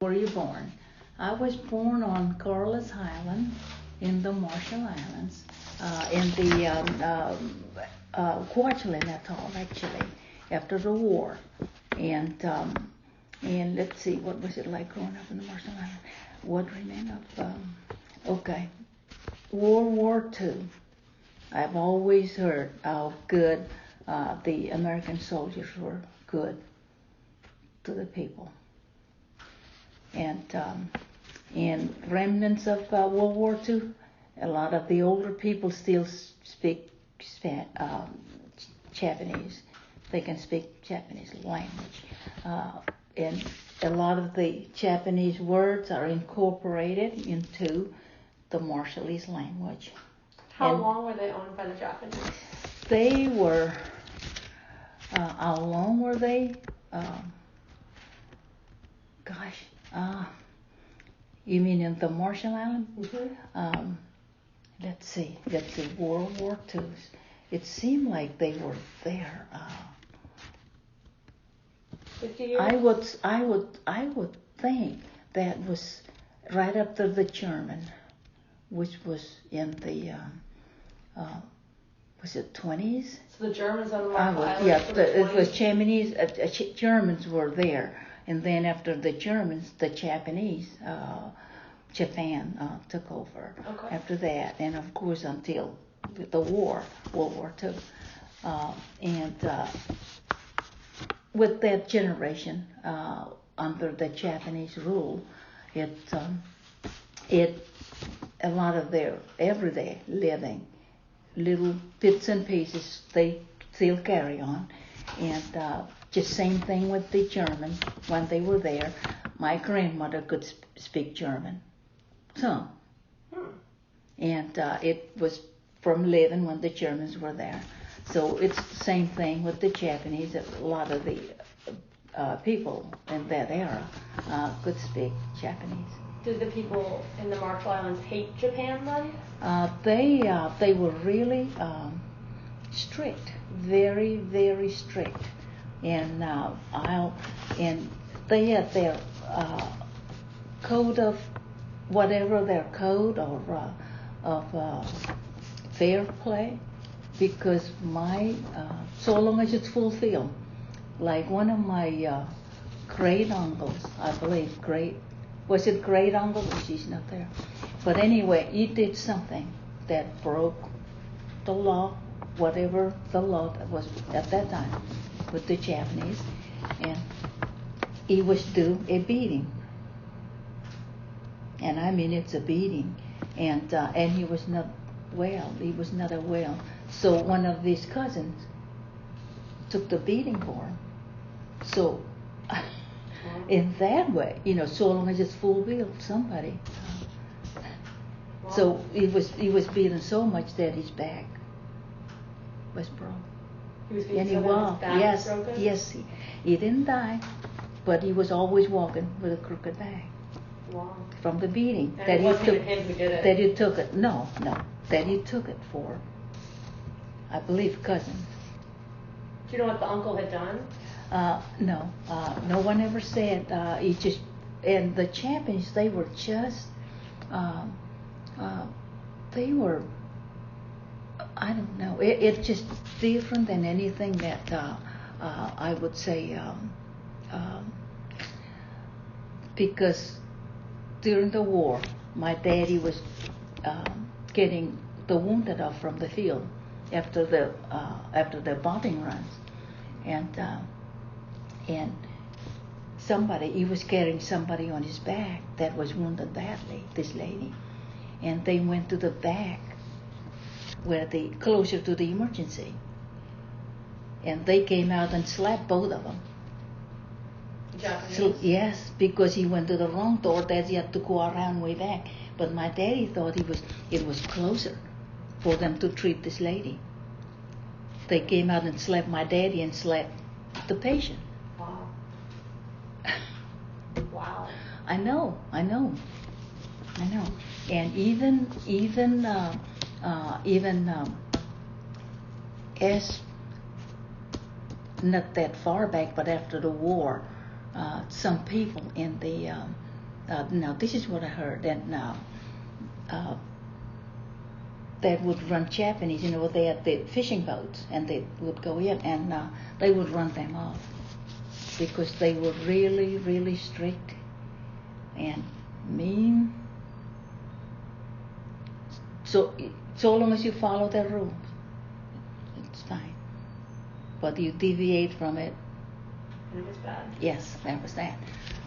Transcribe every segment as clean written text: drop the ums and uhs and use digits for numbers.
Where were you born? I was born on Corliss Island in the Marshall Islands, in the Kwajalein Atoll, actually, after the war. And let's see, what was it like growing up in the Marshall Islands? What remained of, okay, World War II. I've always heard how good the American soldiers were good to the people. And remnants of World War II, a lot of the older people still speak Japanese. They can speak Japanese language. And a lot of the Japanese words are incorporated into the Marshallese language. How long were they owned by the Japanese? They were, how long were they? You mean in the Marshall Islands? Mm-hmm. Let's see, World War II. It seemed like they were there. 50 years? I would think that was right after the German, which was in the was it 20s? So the Germans on the Marshall Islands? Yeah, it was Japanese. Germans were there, and then after the Germans, the Japanese, Japan took over. Okay. After that, and of course until the war, World War II, and with that generation under the Japanese rule, a lot of their everyday living, little bits and pieces, they still carry on. And just same thing with the Germans when they were there. My grandmother could speak German, some. And it was from living when the Germans were there. So it's the same thing with the Japanese. A lot of the people in that era could speak Japanese. Did the people in the Marshall Islands hate Japan then? They were really strict, very, very strict, and and they had their code of whatever their code or of fair play, because so long as it's fulfilled, like one of my great uncles, I believe, was it great uncle? She's not there. But anyway, he did something that broke the law, whatever the law that was at that time with the Japanese, and he was due a beating. And I mean, it's a beating. And he was not well. He was not well. So one of his cousins took the beating for him. So in that way, so long as it's fulfilled, somebody. Wow. So he was beaten so much that his back was broken. He was beaten so that his back was broken? Yes, he didn't die, but he was always walking with a crooked back. Wow. From the beating. And it wasn't even him who did it? That he took it. No. That he took it for, I believe, cousins. Do you know what the uncle had done? No. No one ever said. He just, and the Japanese, they were just, they were, I don't know. It's just different than anything that I would say, because during the war, my daddy was getting the wounded off from the field after the bombing runs, and he was carrying somebody on his back that was wounded badly, this lady, and they went to the back closer to the emergency, and they came out and slapped both of them. Japanese? So, yes, because he went to the wrong door, that he had to go around way back. But my daddy thought it was closer for them to treat this lady. They came out and slapped my daddy and slapped the patient. Wow. Wow. I know. And even as not that far back, but after the war, some people in the now this is what I heard, and that would run Japanese, they had the fishing boats, and they would go in, and they would run them off because they were really, really strict and mean. So long as you follow their rules, it's fine. But you deviate from it. It was bad. Yes, that was that.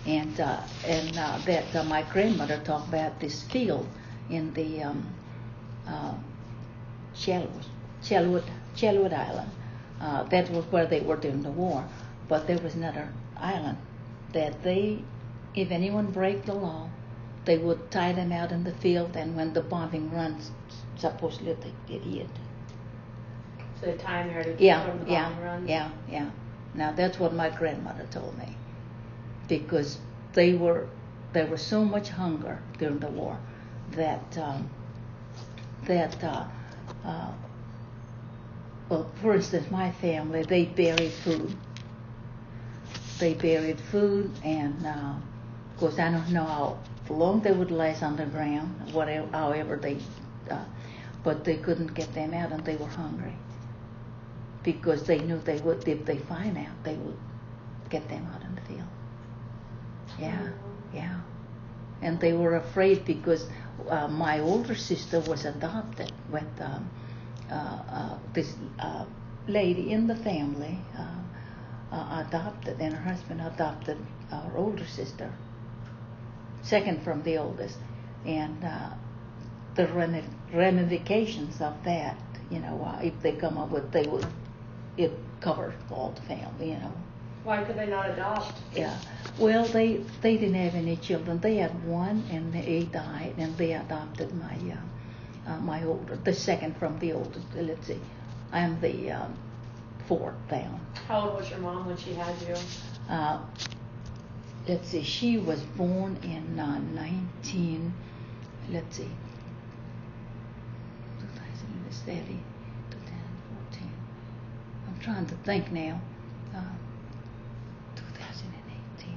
And that my grandmother talked about this field in the Chelwood Island. That was where they were during the war. But there was another island that if anyone break the law, they would tie them out in the field, and when the bombing runs, supposedly they did it. So they tie them here to Yeah, from the yeah, bombing runs? yeah, yeah. Now that's what my grandmother told me, because there was so much hunger during the war that well, for instance, my family, they buried food. They buried food, and of course I don't know how long they would last underground, however they, but they couldn't get them out, and they were hungry because they knew they would, if they find out, they would get them out in the field. Yeah, yeah. And they were afraid because my older sister was adopted with this lady in the family, adopted, and her husband adopted our older sister, second from the oldest, and the ramifications of that, if they come up with, it covered all the family, Why could they not adopt? Yeah. Well, they didn't have any children. They had one, and he died, and they adopted the second from the oldest. Let's see, I'm the fourth down. How old was your mom when she had you? Let's see, she was born in 2007, 2014. I'm trying to think now. 2018.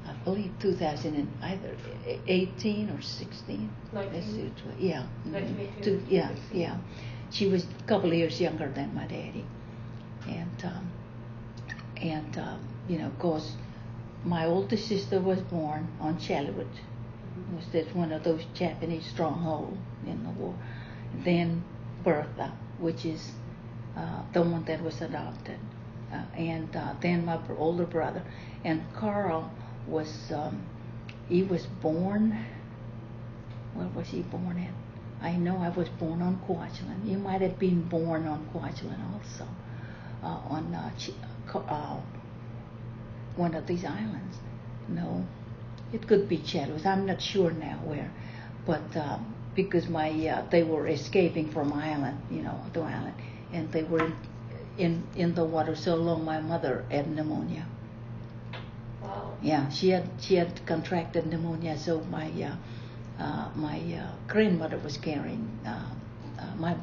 I believe 2018 or 16. 19? Yeah. 1918. Yeah. She was a couple of years younger than my daddy, and of course, my oldest sister was born on Chelwood. Was that one of those Japanese strongholds in the war? Then Bertha, which is the one that was adopted, and then my older brother, and Carl was he was born. Where was he born at? I know I was born on Kwajalein. You might have been born on Kwajalein also, on one of these islands. No, it could be Chelwood. I'm not sure now where, but because they were escaping from island, the island, and they were in the water so long. My mother had pneumonia. Wow. Yeah, she had contracted pneumonia, so my grandmother was carrying my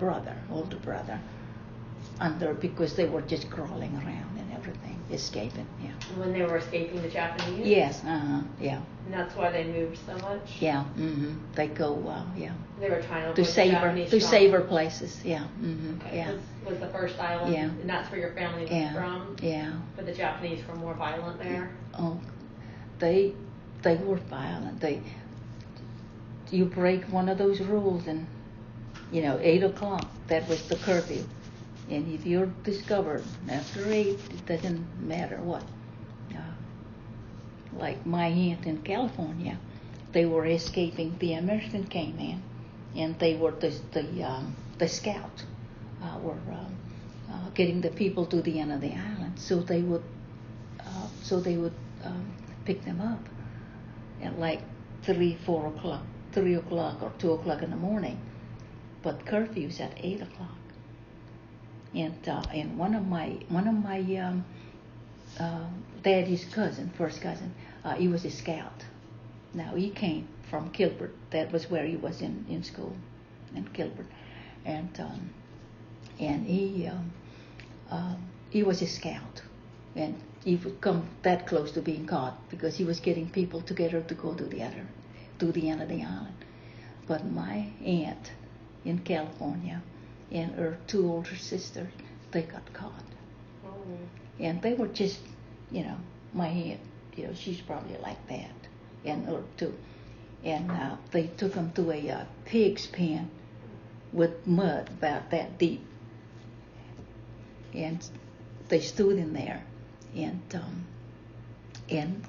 older brother, because they were just crawling around and everything, escaping. Yeah. When they were escaping the Japanese? Yes. Yeah. And that's why they moved so much? Yeah. They go. Yeah. They were trying to safer places. Yeah. Okay. Yeah. Was the first island, Yeah. and that's where your family was from? Yeah. But the Japanese were more violent there? Oh, they were violent. You break one of those rules, and 8:00, that was the curfew. And if you're discovered after 8, it doesn't matter what. Like my aunt in California, they were escaping. The American came in, and they were the scouts were getting the people to the end of the island, so they would pick them up at like 3 or 2 o'clock in the morning. But curfew's at 8:00. And one of my daddy's first cousin, he was a scout. Now he came from Kilbert. That was where he was in school, in Kilbert, and he was a scout, and even come that close to being caught because he was getting people together to go to the end of the island. But my aunt in California and her two older sisters, they got caught. Oh. And they were just, my aunt, she's probably like that, and her too. And they took them to a pig's pen with mud about that deep. And they stood in there and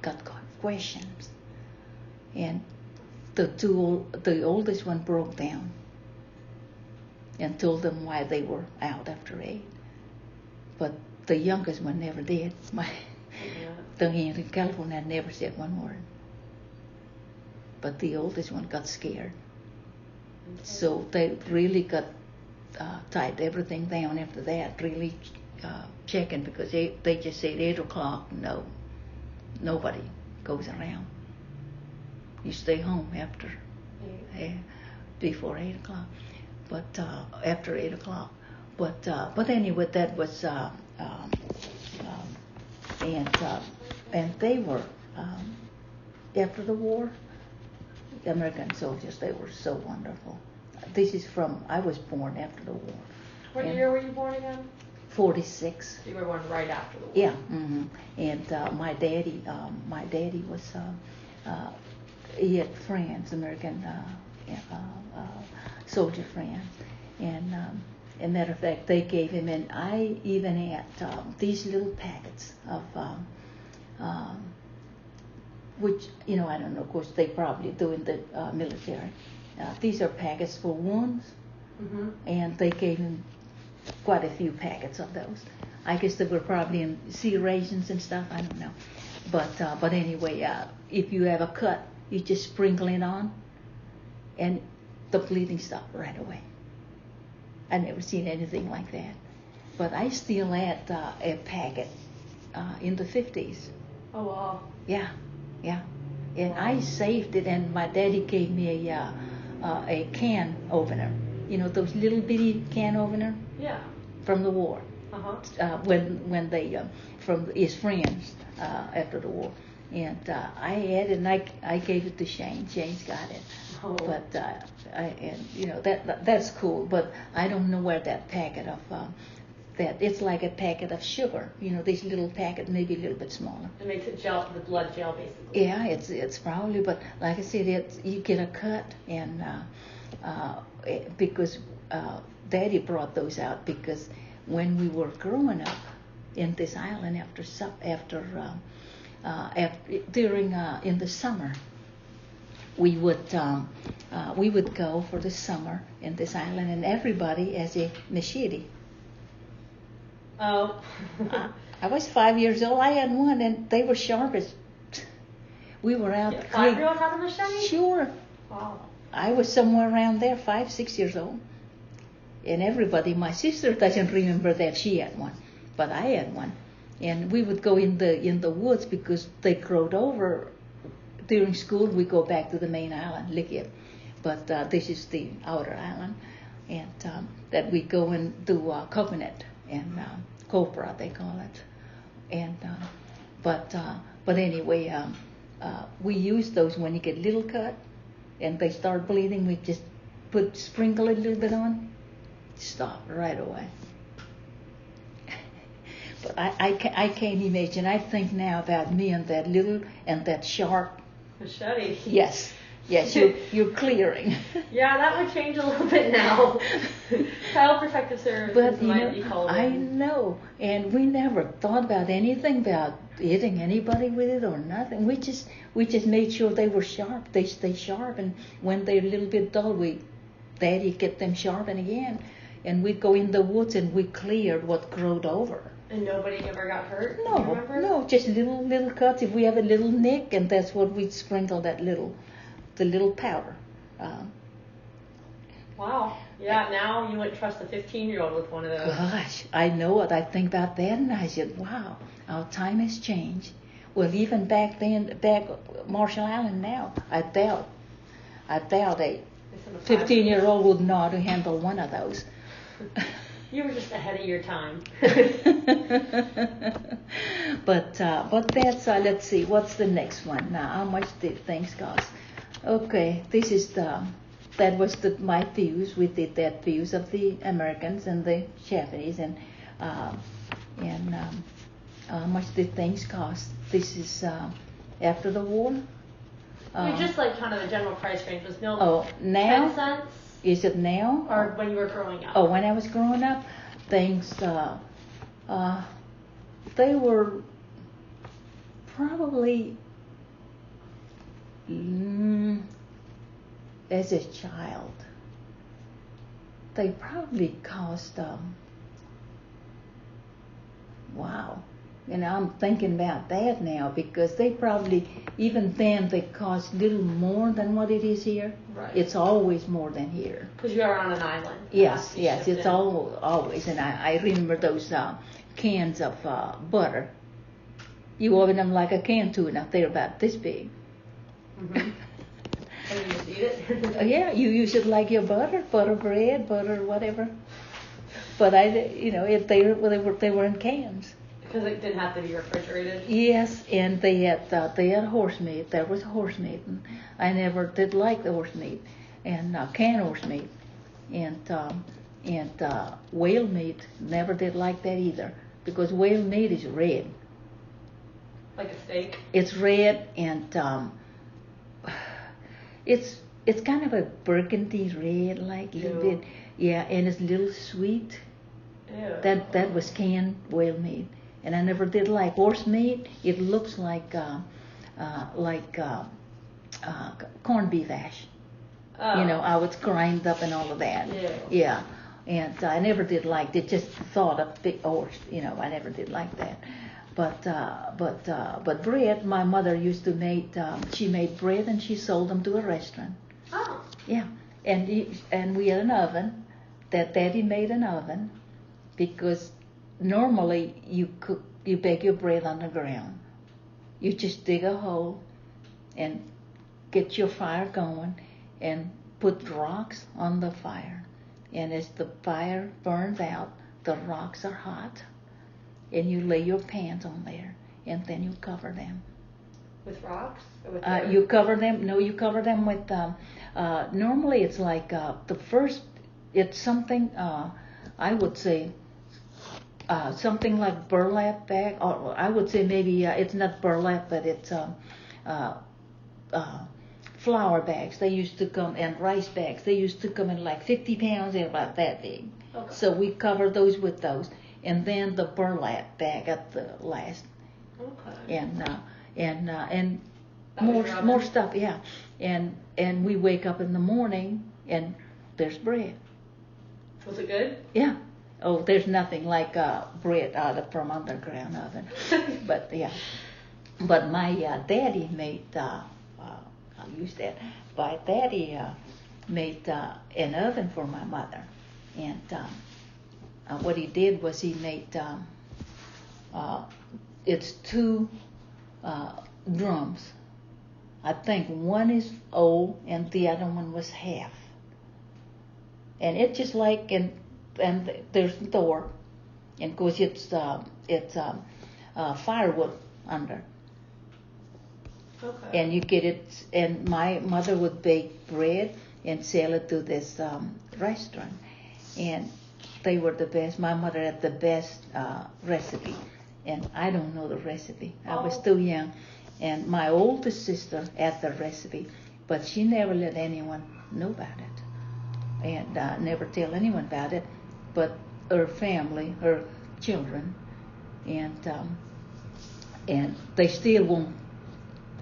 got questions. And the oldest one broke down and told them why they were out after 8. But the youngest one never did. The aunt in California never said one word. But the oldest one got scared. Okay. So they really got tied everything down after that, really checking, because they just said 8 o'clock, no, nobody goes around. You stay home after, before 8 o'clock, but after 8 o'clock. But anyway, that was, and they were, after the war, the American soldiers, they were so wonderful. This is I was born after the war. What year were you born again? 46. You were born right after the war. Yeah. Mm-hmm. And my daddy was, he had friends, American soldier friends. And matter of fact, they gave him, and I even had these little packets of, which, I don't know, of course, they probably do in the military. These are packets for wounds, mm-hmm. and they gave him quite a few packets of those. I guess they were probably in sea rations and stuff, I don't know. But anyway, if you have a cut, you just sprinkle it on, and the bleeding stopped right away. I never seen anything like that. But I still had a packet in the 50s. Oh, wow. Yeah. And I saved it, and my daddy gave me a can opener. Those little bitty can opener? Yeah. From the war. Uh-huh. When they, from his friends after the war. And I had it, and I gave it to Shane. Shane's got it. Oh. But that's cool. But I don't know where that packet of that, it's like a packet of sugar. This little packet, maybe a little bit smaller. It makes it gel, the blood gel, basically. Yeah, it's probably. But like I said, you get a cut, and because Daddy brought those out, because when we were growing up in this island during in the summer, we would go for the summer in this island, and everybody has a machete. Oh. I was 5 years old. I had one, and they were sharp as. We were out. 5-year-old had a machete? Sure. Wow. I was somewhere around there, 5, 6 years old. And everybody, my sister doesn't remember that she had one, but I had one. And we would go in the woods because they growed over. During school, we go back to the main island, Lickett. But this is the outer island, and that we go and do coconut and copra, they call it. And but anyway, we use those when you get a little cut and they start bleeding. We just sprinkle it a little bit on, stop right away. But I can't imagine. I think now about me and that sharp machete. Yes, you're clearing. Yeah, that would change a little bit now. Child Protective Services might be called in. I know, and we never thought about anything about hitting anybody with it or nothing. We just made sure they were sharp. They stay sharp, and when they're a little bit dull, Daddy get them sharpened again, and we go in the woods and we cleared what growed over. And nobody ever got hurt? No, just little cuts. If we have a little nick, and that's what we sprinkle the little powder. Wow. Yeah, now you wouldn't trust a 15-year-old with one of those. Gosh, I know it. I think about that, and I said, wow, our time has changed. Well, even back Marshall Island now, I doubt a 15-year-old would know how to handle one of those. You were just ahead of your time. But that's let's see, what's the next one now? How much did things cost? Okay, this is that was my views. We did that views of the Americans and the Japanese, and how much did things cost? This is after the war. You're just like kind of the general price range was milk. Oh, now 10 cents. Is it now? Or when you were growing up? Oh, when I was growing up, things they were probably as a child. They probably cost wow. I'm thinking about that now, because they probably, even then, they cost little more than what it is here. Right. It's always more than here. Because you are on an island. Yes, it's always. And I remember those cans of butter. You open them like a can tuna. They're about this big. Mm-hmm. And you just eat it? Yeah, you use it like your butter bread, butter whatever. But they were in cans. Because it didn't have to be refrigerated? Yes, and they had horse meat. There was horse meat, and I never did like the horse meat, and canned horse meat, and whale meat. Never did like that either, because whale meat is red. Like a steak? It's red, and it's kind of a burgundy red, like a little bit. Yeah, and it's a little sweet. Ew. That was canned whale meat. And I never did like horse meat. It looks like corned beef ash. Oh. How it's grind up and all of that. Yeah. And I never did like it. Just thought of big horse. I never did like that. But bread. My mother used to make. She made bread and she sold them to a restaurant. Oh. Yeah. And we had an oven. That Daddy made an oven, because normally you bake your bread on the ground. You just dig a hole and get your fire going and put rocks on the fire. And as the fire burns out, the rocks are hot, and you lay your pans on there, and then you cover them. With rocks? Or with you cover them. No, you cover them with. Normally, it's like it's something. I would say. Something like burlap bag, or I would say maybe it's not burlap, but it's flour bags. They used to come, and rice bags. They used to come in like 50 pounds. They're about that big. Okay. So we cover those with those, and then the burlap bag at the last. Okay. And more stuff. Yeah, and we wake up in the morning and there's bread. Was it good? Yeah. Oh, there's nothing like bread from underground oven. But yeah. But my daddy made, I'll use that. My daddy made an oven for my mother. And what he did was he made, it's two drums. I think one is old and the other one was half. And it's just like, and there's the door, and of course it's firewood under. Okay. And you get it, and my mother would bake bread and sell it to this restaurant, and they were the best. My mother had the best recipe, and I don't know the recipe. I was too young, and my oldest sister had the recipe, but she never let anyone know about it, and never tell anyone about it. But her family, her children, and they still won't.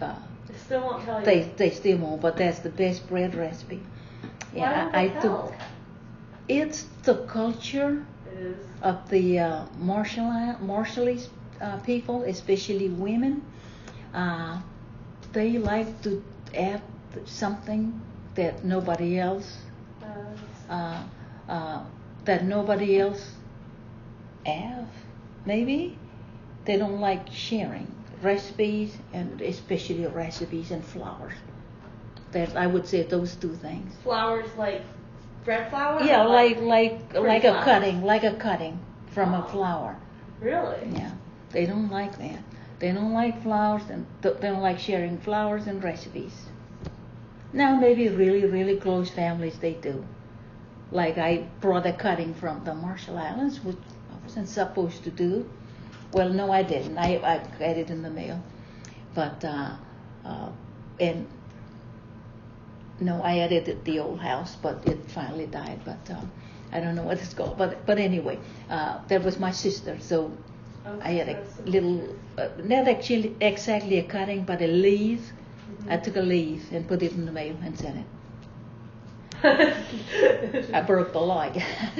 They still won't tell you. They still won't. But that's the best bread recipe. Why don't they tell? It's the culture of the Marshallese people, especially women. They like to add something that nobody else. That nobody else have, maybe. They don't like sharing recipes, and especially recipes and flowers. That I would say those two things. Flowers like bread flour? Yeah, like flour? a cutting from a flour. Really? Yeah, they don't like that. They don't like flours, and they don't like sharing flours and recipes. Now maybe really, really close families they do. Like I brought a cutting from the Marshall Islands, which I wasn't supposed to do. Well, no, I didn't. I got it in the mail, but and no, I edited at the old house, but it finally died. But I don't know what it's called. But anyway, that was my sister, so I had a little, not actually exactly a cutting, but a leaf. Mm-hmm. I took a leaf and put it in the mail and sent it. I broke the log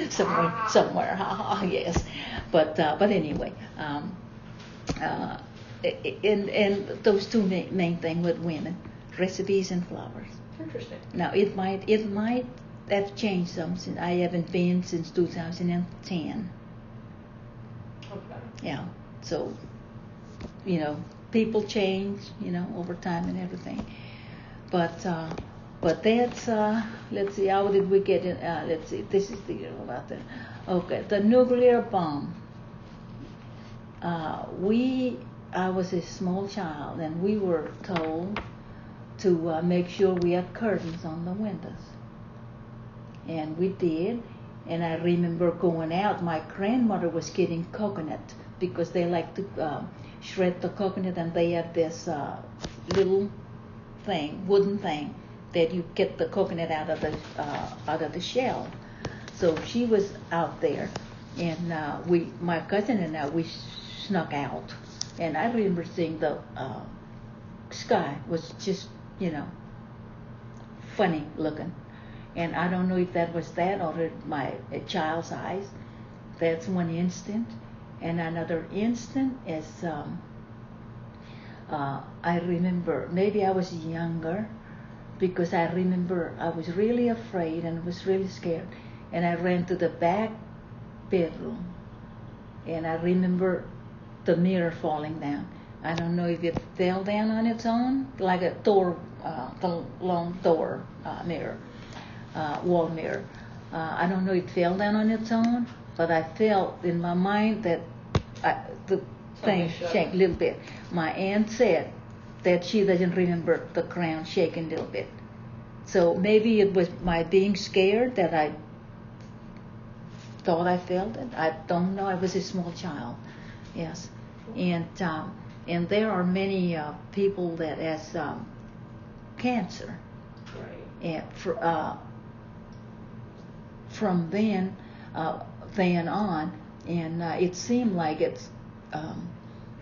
somewhere. Yes, but anyway, and those two main thing with women, recipes and flowers. Interesting. Now it might have changed some since I haven't been since 2010. Okay. Yeah, so people change over time and everything, but that's let's see, how did we get in? Let's see, this is the about the the nuclear bomb. I was a small child, and we were told to make sure we had curtains on the windows, and we did. And I remember going out. My grandmother was getting coconut because they like to shred the coconut, and they have this little wooden thing that you get the coconut out of the shell. So she was out there, and my cousin and I, we snuck out. And I remember seeing the sky was just funny looking. And I don't know if that was that or a child's eyes. That's one instant. And another instant is I remember, maybe I was younger, because I remember I was really afraid and was really scared. And I ran to the back bedroom. And I remember the mirror falling down. I don't know if it fell down on its own, like a door, the long door mirror. Wall mirror. I don't know if it fell down on its own, but I felt in my mind that the thing shake a little bit. My aunt said that she doesn't remember the ground shaking a little bit. So maybe it was my being scared that I thought I felt it. I don't know. I was a small child. Yes. And there are many people that has cancer. Right. And from then on, and it seemed like it's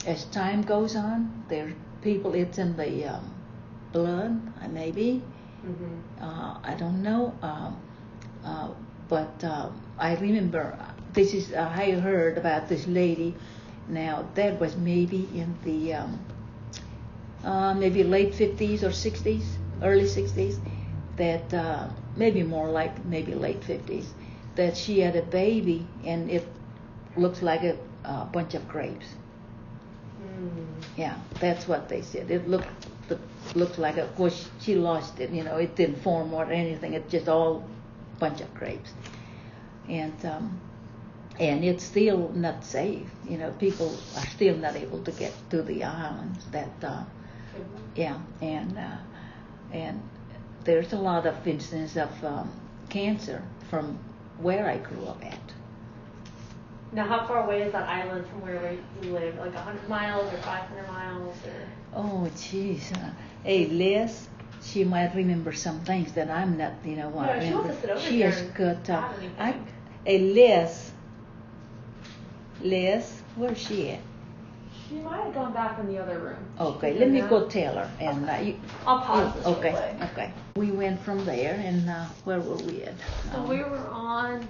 as time goes on, there people, it's in the blood, maybe. Mm-hmm. I don't know, but I remember this is I heard about this lady. Now that was maybe in the maybe late 50s or 60s, early 60s. That maybe more like maybe late 50s, that she had a baby and it looks like a bunch of grapes. Mm. Yeah, that's what they said. It looked like of course she lost it. It didn't form or anything. It's just all bunch of grapes, and it's still not safe. People are still not able to get to the islands. Yeah, and there's a lot of instances of cancer from where I grew up at. Now, how far away is that island from where you live? Like 100 miles or 500 miles? Or? Oh, jeez. Hey, Liz, she might remember some things that I'm not, Yeah, she wants to sit over she here has got. Hey, Liz, where's she at? She might have gone back in the other room. Okay, let me go tell her. And I'll pause this Okay, real quick. Okay. We went from there, and where were we at? So we were on.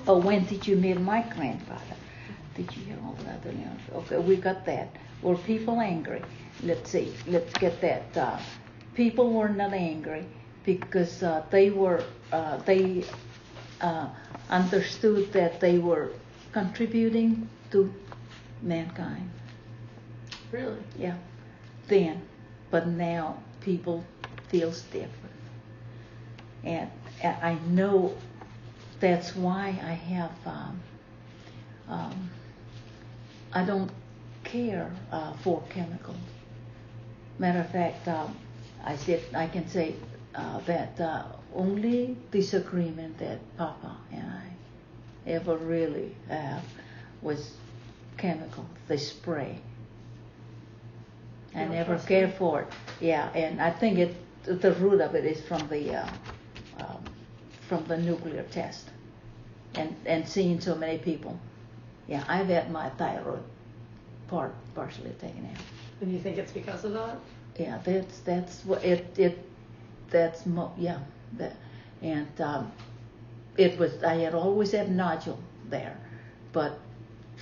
When did you meet my grandfather? Did you hear all that? Okay, we got that. Were people angry? Let's see. Let's get that. People were not angry because they understood that they were contributing to mankind. Really? Yeah. Then, but now people feels different. and I know that's why I have. I don't care for chemicals. Matter of fact, I can say that only disagreement that Papa and I ever really have was chemical, the spray. I never cared for it. Yeah, and I think the root of it is from the nuclear test, and seeing so many people. Yeah, I've had my thyroid partially taken out. And you think it's because of that? Yeah, that's what yeah, that, and it was. I had always had nodule there, but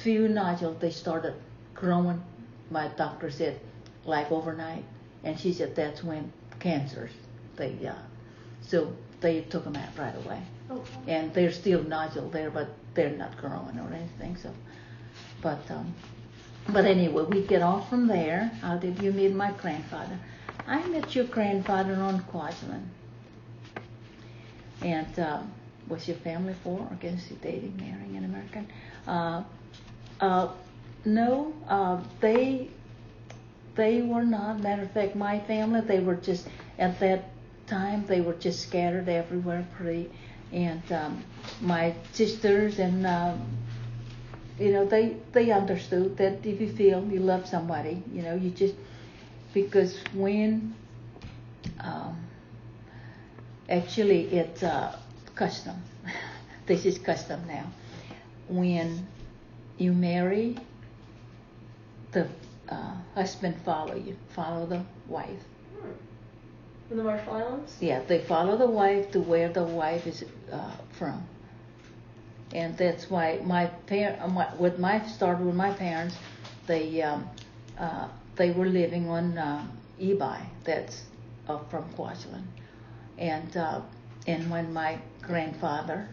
few nodules they started growing. My doctor said like overnight, and she said that's when cancers so they took them out right away. Okay. And there's still nodule there, but they're not growing or anything. So, but anyway, we get off from there. How did you meet my grandfather? I met your grandfather on Kwajalein. And was your family for? I guess you dating, marrying an American? No, they were not. Matter of fact, my family, they were just, at that time, they were just scattered everywhere pretty. And my sisters and, they understood that if you feel you love somebody, you just, because when, actually it's custom. This is custom now. When you marry, the husband follow the wife. In the Marshall Islands? Yeah, they follow the wife to where the wife is from. And that's why with my parents, they were living on Ebi, that's from Kwajalein. And when my grandfather,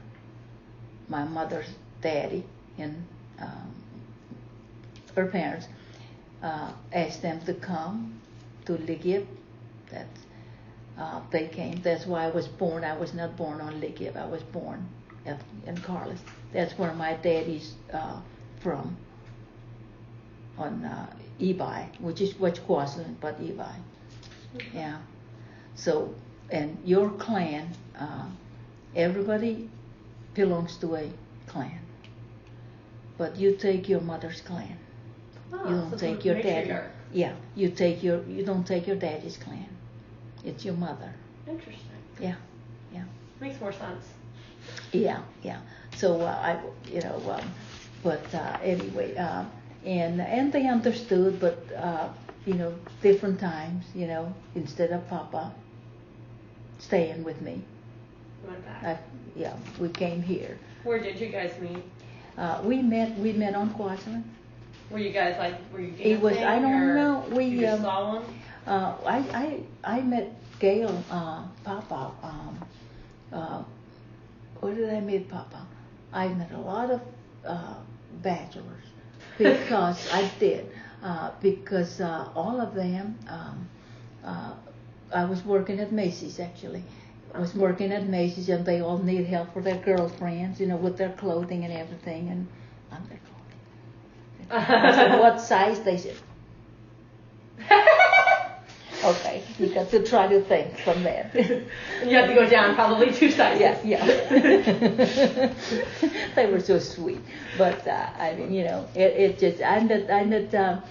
my mother's daddy, and her parents asked them to come to Ligib, they came. That's why I was born. I was not born on Ligib. I was born in Carlos. That's where my daddy's from, on Ebi, which is Kwajalein, but Ebi. Mm-hmm. Yeah. So, and your clan, everybody belongs to a clan, but you take your mother's clan. Oh, you don't take your daddy. Yeah, you don't take your daddy's clan. It's your mother. Interesting. Yeah. Makes more sense. Yeah. So but anyway, and they understood, but different times, instead of Papa staying with me. Went back. We came here. Where did you guys meet? We met on Kwajalein. Were you guys were you dancing? It was, I don't know. You just saw one? I met Gail, Papa. Where did I meet Papa? I met a lot of bachelors because I did because all of them. I was working at Macy's actually. I was working at Macy's and they all need help for their girlfriends, with their clothing and everything, and I'm their clothing. I said, what size? They said. Okay, you got to try to think from there. And you have to go down probably 2 sizes. Yeah. They were so sweet, but it just I met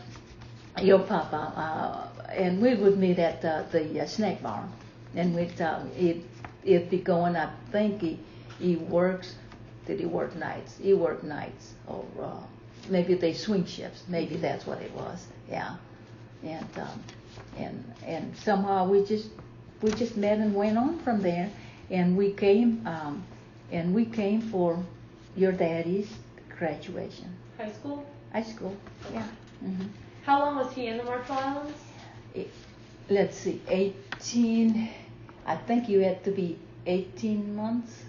your Papa, and we would meet at the snack bar, and it'd be going. I think he works. Did he work nights? He worked nights, or maybe they swing shifts. Maybe that's what it was. Yeah, and somehow we just met and went on from there, and we came for your daddy's graduation. High school? High school, yeah. Mm-hmm. How long was he in the Marshall Islands? Let's see, 18. I think you had to be 18 months.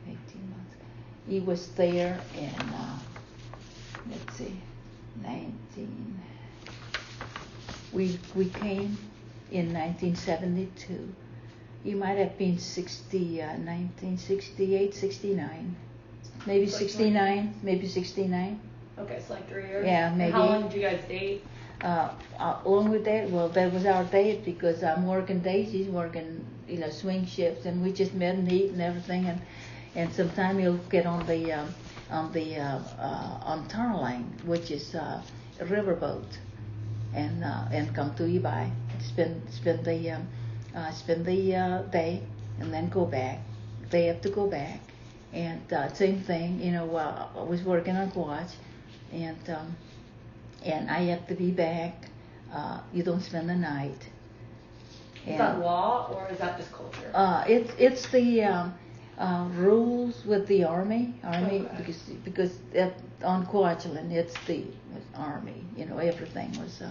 18 months. He was there in let's see, 19. We came in 1972, He might have been 1968, 69. Maybe Like 69, maybe 69. Okay, so like 3 years? Yeah, And maybe. how long did you guys date? Along with that, well, that was our date because I'm working days, he's working, swing shifts, and we just met and eat and everything, and sometime he'll get on the on Tarline, which is a riverboat, and come to Ebi, spend the day, and then go back. They have to go back, and same thing, I was working on watch, and I have to be back. You don't spend the night. Is that law or is that just culture? It's the rules with the Army, Okay. because on Kwajalein it's the Army. Everything was,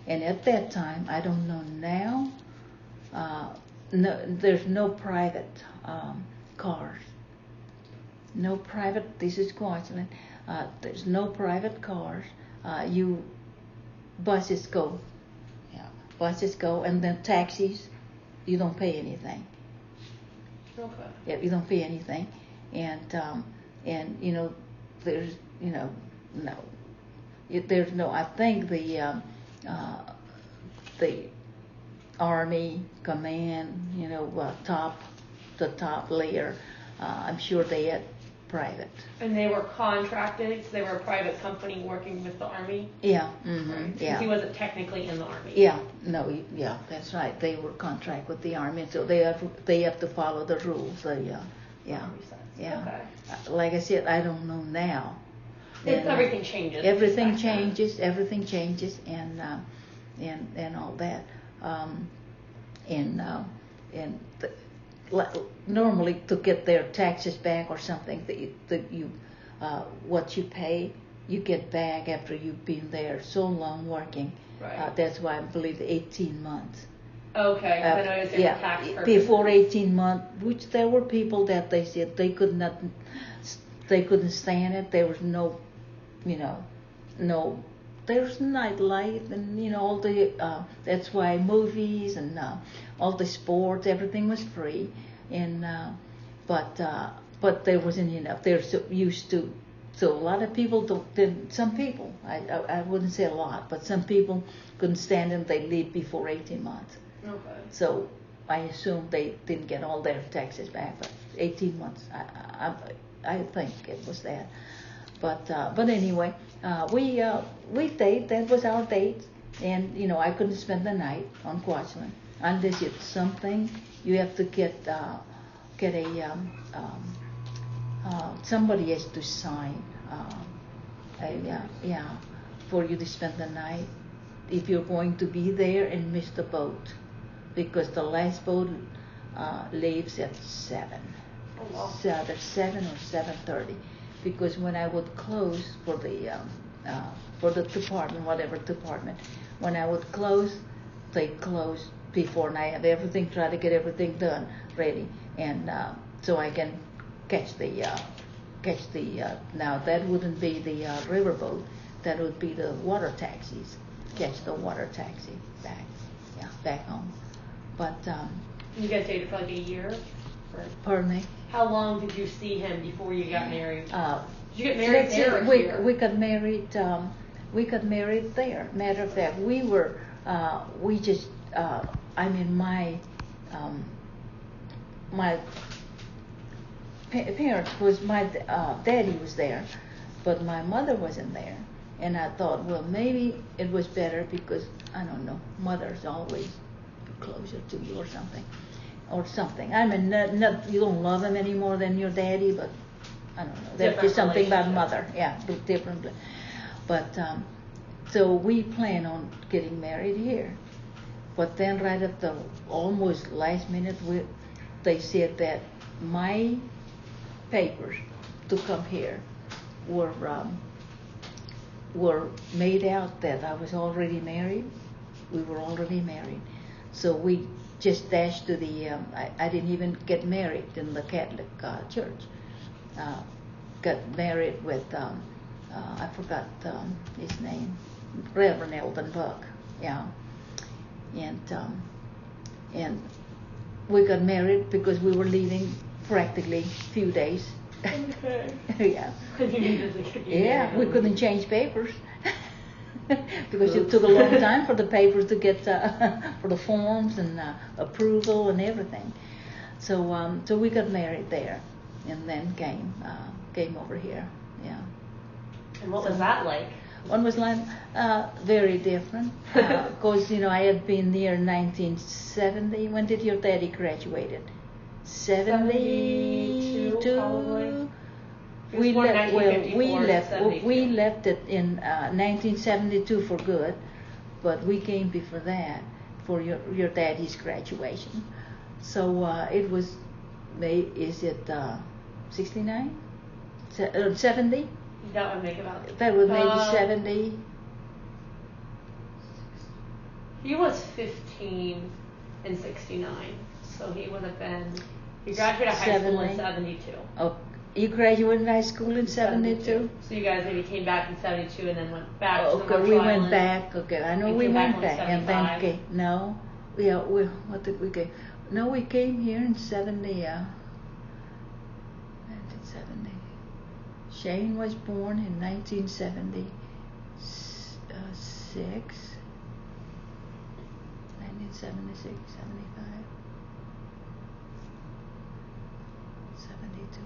and at that time, I don't know now. No, there's no private cars. No private. This is Kwajalein. There's no private cars. Buses go. Yeah, buses go, and then taxis. You don't pay anything. Okay. Yeah, you don't pay anything, and there's no. There's no. I think the Army command, the top layer. I'm sure they had private. And they were contracted, so they were a private company working with the Army? Yeah, mm-hmm, Right. yeah. Because he wasn't technically in the Army. Yeah, no, yeah, that's right. They were contract with the Army, so they have to follow the rules. Yeah. Army says. Yeah. Okay. Like I said, I don't know now. Everything changes. Everything back then. changes. Everything changes, and all that. Normally to get their taxes back or something that you what you pay you get back after you've been there so long working. Right. That's why I believe 18 months. Okay, because I know it's different tax purposes. Before 18 months, which there were people that they said they couldn't stand it. There was no, there's nightlife and all the that's why movies and all the sports, everything was free, and but there wasn't enough. They're so used to. So a lot of people some people, I wouldn't say a lot, but some people couldn't stand it. They leave before 18 months. Okay. So I assume they didn't get all their taxes back, but 18 months, I think it was that. But anyway, we date. That was our date, and I couldn't spend the night on Kwajalein unless it's something you have to get a somebody has to sign for you to spend the night if you're going to be there and miss the boat, because the last boat leaves at 7. Oh, wow. So either 7 or 7:30, because when I would close for the department, whatever department, when I would close, they close before, and I have everything, try to get everything done, ready, and so I can catch the now that wouldn't be the riverboat, that would be the water taxis, catch the water taxi back home. But You guys dated for like a year? Or pardon me. how long did you see him before you got married? Did you get married That's there it. or here? We got married. We got married there. Matter of fact, we were. We just. My parents was my daddy was there, but my mother wasn't there, and I thought, well, maybe it was better because I don't know, mother's always closer to you or something. I mean, not you don't love him any more than your daddy, but I don't know. There's just something about mother, differently. But so we plan on getting married here, but then right at the almost last minute, they said that my papers to come here were made out that I was already married. We were already married, so we just dashed to the. I didn't even get married in the Catholic church. Got married with I forgot his name, Reverend Elton Buck. Yeah, and we got married because we were leaving practically few days. Okay. Yeah. You needed to get Yeah, married. we couldn't change papers because it took a long time for the papers to get for the forms and approval and everything. So we got married there, and then came over here. Yeah. And what was that like? One was like very different because I had been there in 1970. When did your daddy graduated? 72 probably. He was We born in left. 1954, We 72. left it in 1972 for good, but we came before that for your daddy's graduation. So it was. Is it 69? 70? That would make about. That was maybe 70. He was 15 in 69, so he would have been. He graduated high school in 72. Oh, you graduated high school in 72? So you guys maybe came back in 72 and then went back to the Okay, Marshall we Islands. went back. Okay, I know and we came went back back, in and then 75. no, yeah, what did we get? No, we came here in 70. 1970. Shane was born in 1976. 1976, 75, 72.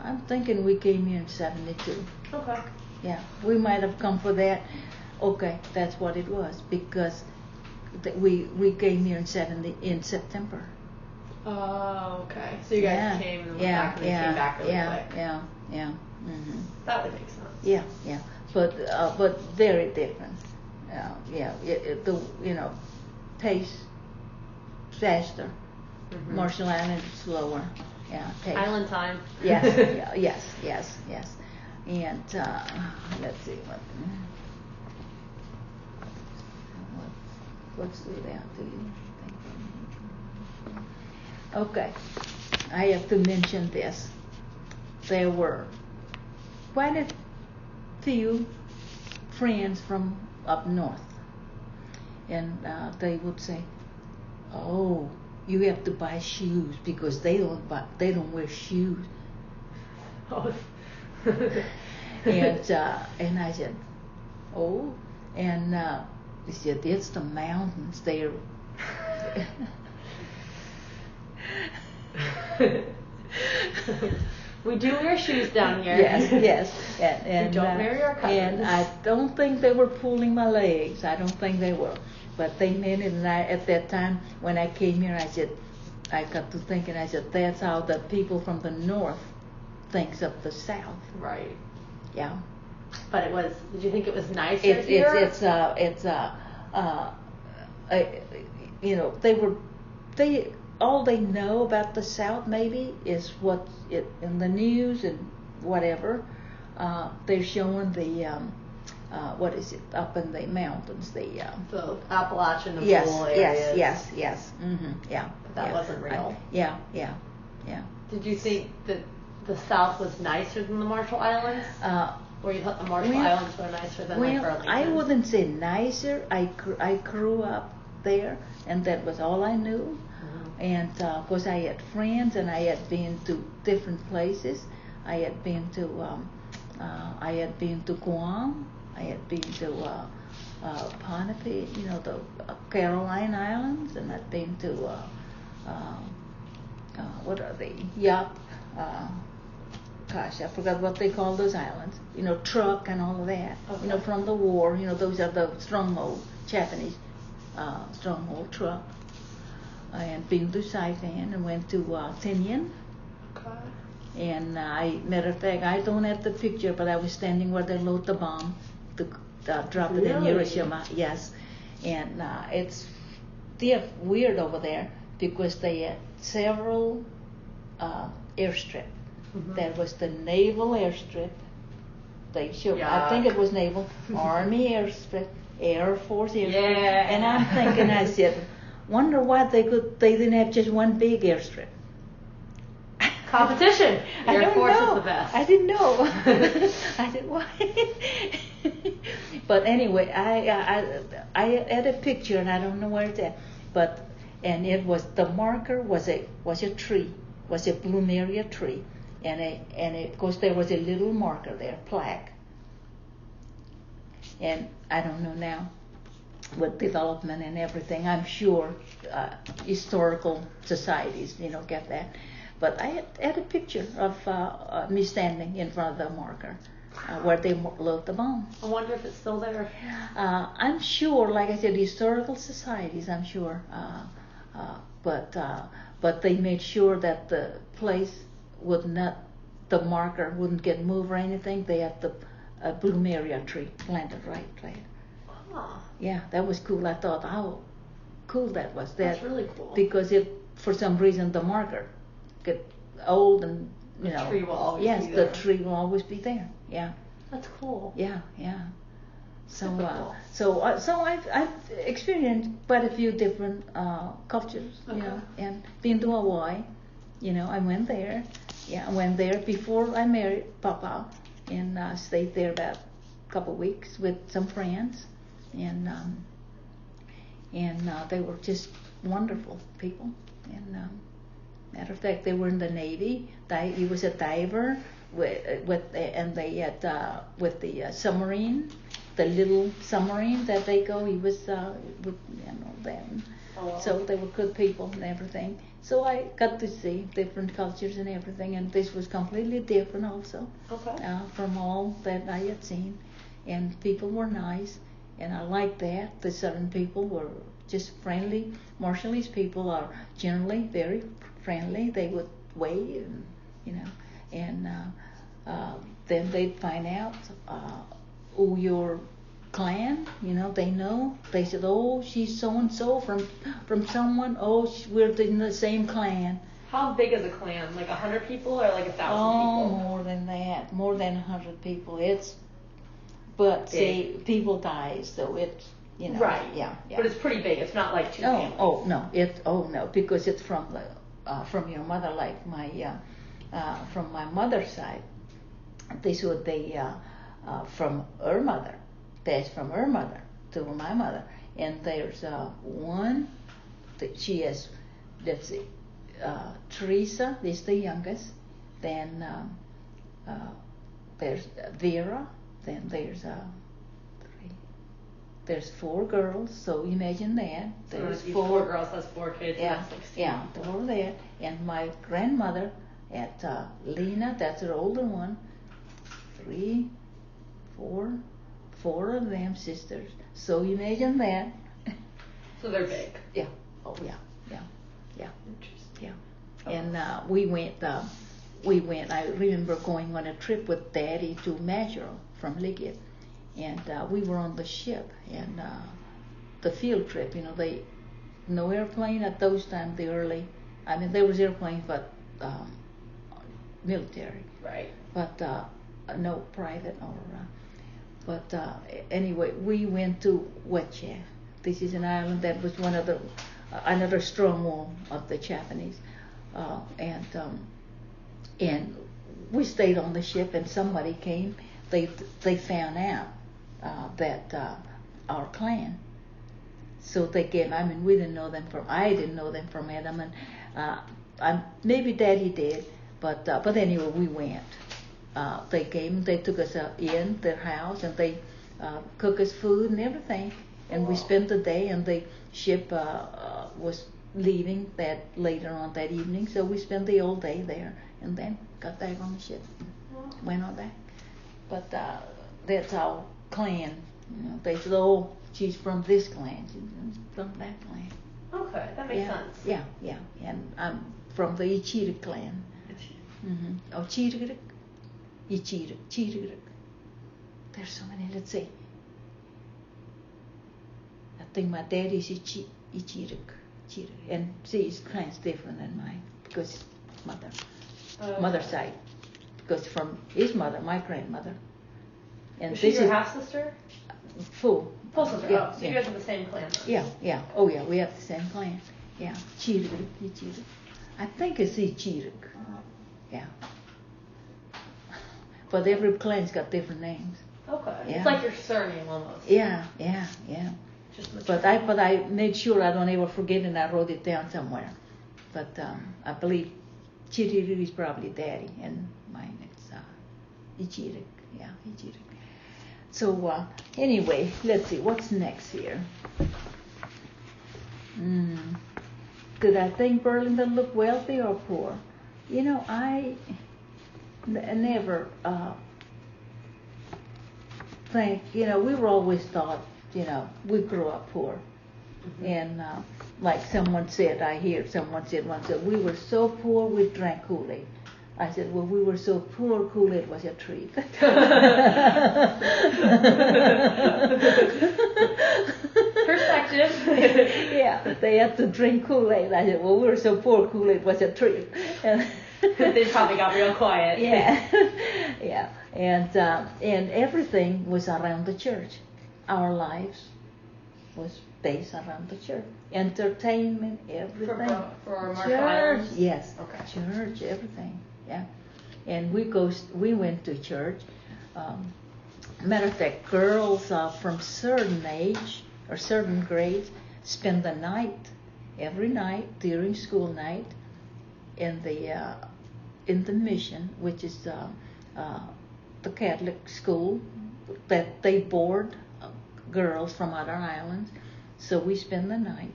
I'm thinking we came here in 72. Okay. Yeah, we might have come for that. Okay, that's what it was because we came here in September. Oh, okay. So you guys came and then went back and then came back really quick. Yeah. Mm-hmm. That would make sense. Yeah. But very different. The pace faster. Mm-hmm. Marshall Islands slower. Yeah, pace. Island time. Yes. Yes. And let's see what stood out to you. Okay, I have to mention this. There were quite a few friends from up north, and they would say, "Oh, you have to buy shoes because they don't wear shoes." Oh. And I said, "Oh," and he said, "It's the mountains. They're." We do wear shoes down here. Yes. And we don't marry our cousins. And I don't think they were pulling my legs. I don't think they were. But they meant it, and at that time, when I came here, I got to thinking, I said, that's how the people from the north thinks of the south. Right. Yeah. But did you think it was nicer here? All they know about the South maybe is what in the news and whatever. They're showing the what is it up in the mountains? The Appalachian and yes, rural areas. Yes. Mm-hmm. Yeah. But that wasn't real. Yeah. Did you think that the South was nicer than the Marshall Islands? Or you thought the Marshall Islands were nicer than Arlington? I wouldn't say nicer. I grew up there, and that was all I knew. And of course, I had friends, and I had been to different places. I had been to Guam. I had been to Ponape, the Caroline Islands, and I'd been to what are they? Yup. Gosh, I forgot what they call those islands. Truk and all of that. Okay. From the war. Those are the stronghold, Japanese stronghold Truk. I had been to Saipan and went to Tinian. Okay. And matter of fact, I don't have the picture, but I was standing where they load the bomb to drop it in Hiroshima. Yes. And they're weird over there because they had several airstrips. Mm-hmm. There was the naval airstrip. They showed, I think it was naval, Army airstrip, Air Force airstrip. Yeah. And I'm thinking, I said, wonder why they didn't have just one big airstrip. Competition. Air Force is the best. I didn't know. I said, why? But anyway, I had a picture, and I don't know where it's at. But and it was the marker was a tree, was a plumeria tree, and of course there was a little marker there, plaque, and I don't know now with development and everything. I'm sure historical societies, get that. But I had a picture of me standing in front of the marker where they load the bomb. I wonder if it's still there. I'm sure, like I said, historical societies, I'm sure. But they made sure that the place would not, the marker wouldn't get moved or anything. They had the plumeria tree planted right there. Huh. Yeah, that was cool. I thought how cool that was. That's really cool. Because if for some reason the marker get old and the tree will always be there. Yes, the tree will always be there. Yeah. That's cool. Yeah. So cool. so I've experienced quite a few different cultures, and been to Hawaii. I went there. Yeah, I went there before I married Papa, and stayed there about a couple of weeks with some friends, and they were just wonderful people. And matter of fact, they were in the Navy. He was a diver and they had with the submarine, the little submarine that they go. He was with them. Oh, wow. So they were good people and everything. So I got to see different cultures and everything, and this was completely different also. Okay. From all that I had seen, and people were nice, and I liked that. The Southern people were just friendly. Marshallese people are generally very friendly. They would wave, and then they'd find out who your clan. They know. They said, "Oh, she's so and so from someone. Oh, we're in the same clan." How big is a clan? Like 100 people or like 1,000 people? Oh, more than that. More than 100 people. But see, people die, so it's Right. Yeah. But it's pretty big. It's not like two families. No, because it's from your mother, like my from my mother's side. This would be from her mother. That's from her mother to my mother, and there's one that she has. Let's see, Teresa is the youngest. Then there's Vera. Then there's three. There's 4 girls. So imagine that. There's 4 girls has 4 kids. Yeah, That's 16. yeah, over there. And my grandmother at Lena, that's her older one. 3, 4 of them sisters. So imagine that. So they're big. Yeah. Oh yeah. Interesting. Yeah. And we went. I remember going on a trip with Daddy to Majuro from Liggett, and we were on the ship and the field trip. No airplane at those times. There was airplanes, but military. Right. But no private or. Anyway, we went to Wetche. This is an island that was one of the another stronghold of the Japanese, and we stayed on the ship. And somebody came. They found out that our clan. So they came. We didn't know them from. I didn't know them from Adam, and maybe Daddy did. But anyway, we went. They came. They took us in their house, and they cooked us food and everything. And we spent the day. And the ship was leaving that later on that evening. So we spent the whole day there, and then got back on the ship. Went on back. But that's our clan. They said, "Oh, she's from this clan. She's from that clan." Okay, that makes sense. Yeah. And I'm from the Ichiruk clan. Oh, Chiruk. Ichiruk. There's so many. Let's see. I think my daddy's Ichiruk. And see, his clan's different than mine because mother's side. Because from his mother, my grandmother. And is she your half sister? Full sister. Yeah, so you guys have the same clan. Yeah. Oh yeah, we have the same clan. Yeah, Ichiruk. I think it's Ichiruk. Yeah. But every clan's got different names. Okay. Yeah. It's like your surname almost. Yeah. But I made sure I don't ever forget, and I wrote it down somewhere. But I believe Chiriru is probably Daddy, and mine is Ichirik. Yeah, Ichirik. So anyway, let's see what's next here. Did I think Burlington looked wealthy or poor? You know, I never think. You know, we were always taught. You know, we grew up poor. And like someone said, I hear someone said once, we were so poor we drank Kool-Aid. I said, well, we were so poor, Kool-Aid was a treat. Perspective. Yeah, they had to drink Kool-Aid. I said, well, we were so poor, Kool-Aid was a treat. They probably got real quiet. Yeah, yeah, and everything was around the church. Our lives was based around the church. Entertainment, everything. For Marshall church, Islands? yes. Okay. Church, everything. Yeah. And we went to church. Matter of fact, girls from certain age or certain grades spend the night, every night during school night, in the mission, which is the Catholic school that they board girls from other islands. So we spend the night.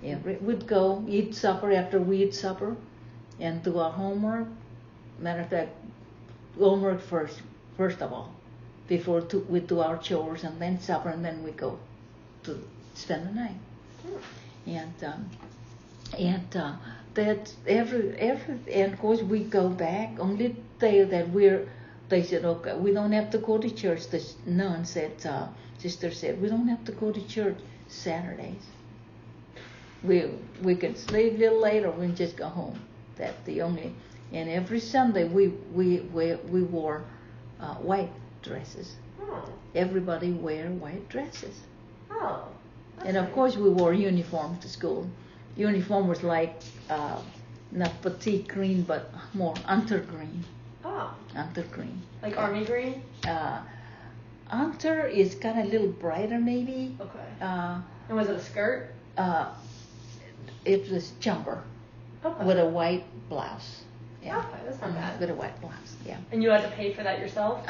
We'd go eat supper after we eat supper, and do our homework. Matter of fact, homework first of all, before we do our chores, and then supper, and then we go to spend the night. And that and of course we go back. Only day that they said, okay, we don't have to go to church. The nun said, sister said, we don't have to go to church Saturdays. We can sleep a little later. We can just go home. That's the only. And every Sunday we wore white dresses. Oh. Everybody wear white dresses. Oh. And of course we wore uniforms to school. Uniform was like not petite green, but more hunter green. Oh. Hunter green. Like army green? Hunter is kind of a little brighter maybe. Okay. And was it a skirt? It was jumper. Okay. With a white blouse. Yeah. Okay, that's not bad. With a white blouse, yeah. And you had to pay for that yourself?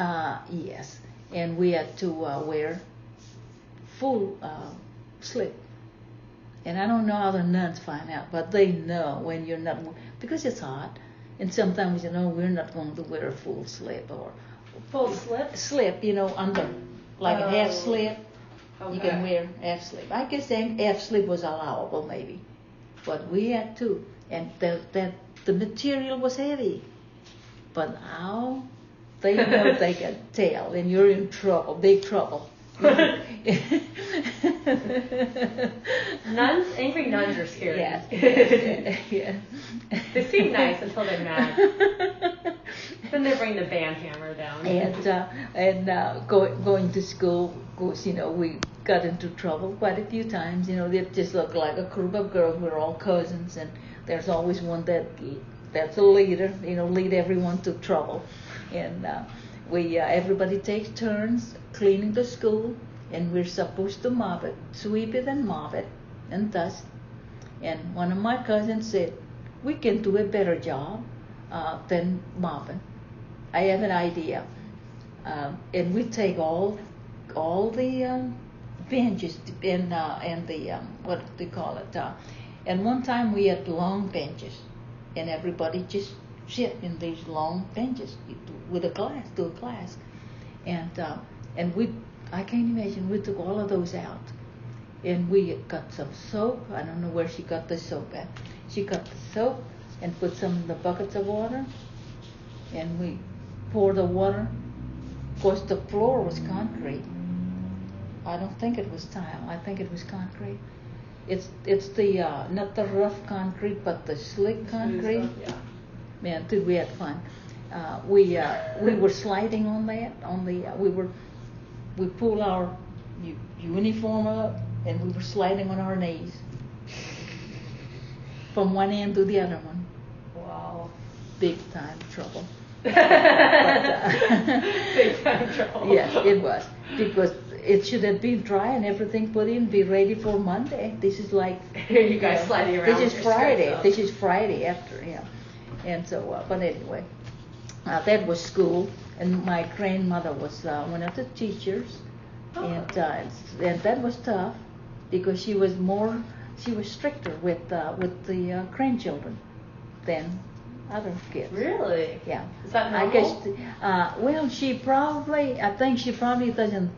Yes. And we had to wear full slip. And I don't know how the nuns find out, but they know when you're not, because it's hot. And sometimes, we're not going to wear a full slip or full slip? Slip, under, like a half slip. Okay. You can wear half slip. I guess half slip was allowable maybe, but we had to. And the material was heavy. But now they know they can tell, and you're in trouble, big trouble. Nuns, angry nuns are scary. Yeah. They seem nice until they're mad. Then they bring the band hammer down. And going to school, of course, we got into trouble quite a few times. They just looked like a group of girls. We're all cousins, and there's always one that's a leader. Lead everyone to trouble, and everybody takes turns cleaning the school, and we're supposed to mop it, sweep it and mop it, and dust. And one of my cousins said, we can do a better job than mopping. I have an idea. And we take all the benches and the, what do you call it? And one time we had long benches, and everybody just sit in these long benches with a class. And I can't imagine, we took all of those out. And we got some soap. I don't know where she got the soap at. She got the soap and put some in the buckets of water. And we poured the water. Of course, the floor was concrete. I don't think it was tile. I think it was concrete. It's the not the rough concrete, but the slick concrete. Yeah. Man, dude, we had fun. We were sliding on that. We pulled our uniform up, and we were sliding on our knees from one end to the other one. Wow. Big time trouble. Big time trouble. Yes, it was, because it should have been dry and everything put in, be ready for Monday. This is like you guys sliding around. This is Friday. This is Friday after, and so. But anyway, that was school, and my grandmother was one of the teachers, and that was tough because she was stricter with the grandchildren than other kids. Really? Yeah. Is that normal? I guess. Well, I think she probably doesn't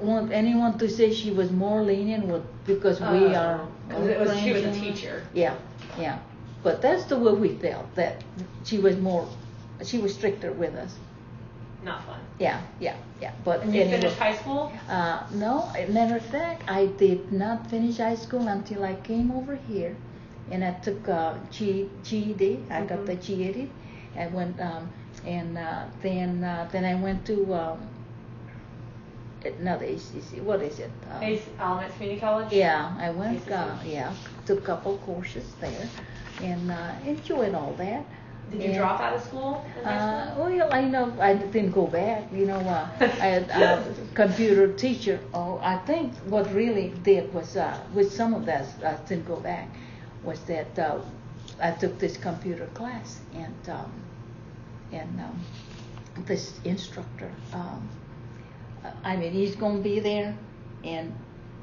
want anyone to say she was more lenient because we are. Because she was a teacher. Yeah, yeah. But that's the way we felt, that she was stricter with us. Not fun. Yeah. But and you finished high school? No, as a matter of fact, I did not finish high school until I came over here, and I took GED. I got the GED, and went then I went to another ACC. What is it? Alamance Community College. Yeah, I went. Took a couple courses there, and enjoyed all that. Did you drop out of school in high school? Well, I didn't go back. I had a computer teacher. Oh, I think what really did was, with some of that, I didn't go back, was that I took this computer class, and this instructor, he's going to be there and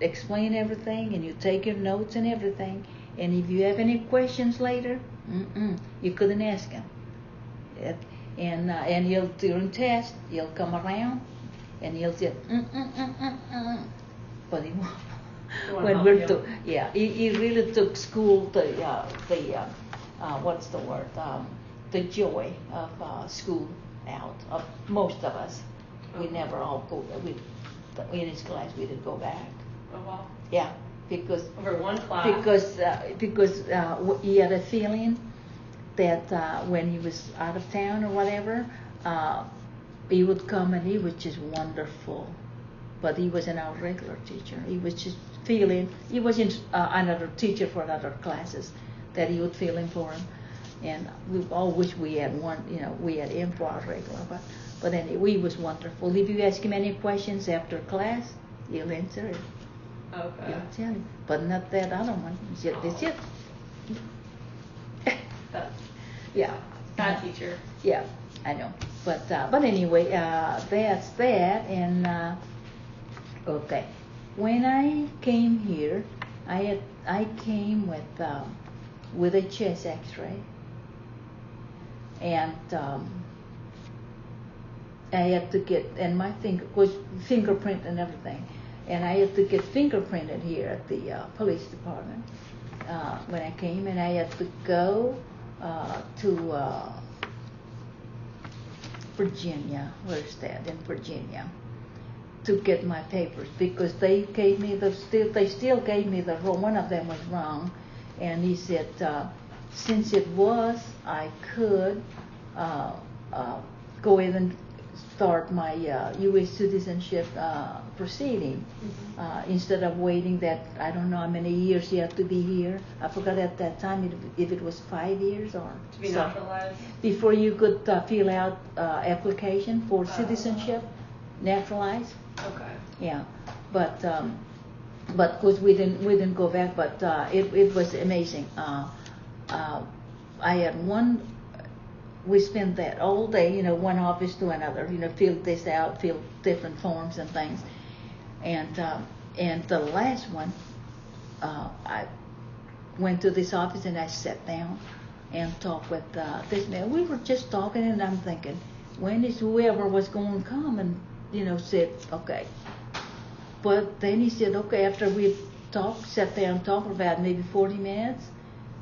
explain everything, and you take your notes and everything. And if you have any questions later, you couldn't ask him. And he'll, during test, he'll come around and he'll say, But he won't. When we're he really took school, what's the word? The joy of school out of most of us. We never all go. In his class, we didn't go back. Oh wow. Yeah. Because over one class. Because he had a feeling that when he was out of town or whatever, he would come and he was just wonderful. But he wasn't our regular teacher. He was just feeling. He was another teacher for other classes that he would feeling for him. And we all wish we had one. We had him for our regular. But anyway, he was wonderful. If you ask him any questions after class, he'll answer it. Okay. He'll tell you, but not that other one. He said, "That's it." Yeah. Bad teacher. Yeah, I know. But anyway, that's that. And okay, when I came here, I came with a chest X-ray, and I had to get, and my fingerprint and everything. And I had to get fingerprinted here at the police department when I came, and I had to go to Virginia. Where's that? In Virginia, to get my papers, because they gave me they still gave me the wrong. One of them was wrong, and he said since it was, I could go in and start my U.S. citizenship proceeding instead of waiting that, I don't know how many years you have to be here. I forgot at that time if it was 5 years or to be naturalized before you could fill out application for citizenship, naturalized. Okay. Yeah, but of course we didn't go back. But it was amazing. I had one. We spent that all day, one office to another, fill this out, fill different forms and things. And the last one, I went to this office and I sat down and talked with this man. We were just talking, and I'm thinking, when is whoever was going to come? And, said, okay. But then he said, okay, after we sat there and talked for about maybe 40 minutes,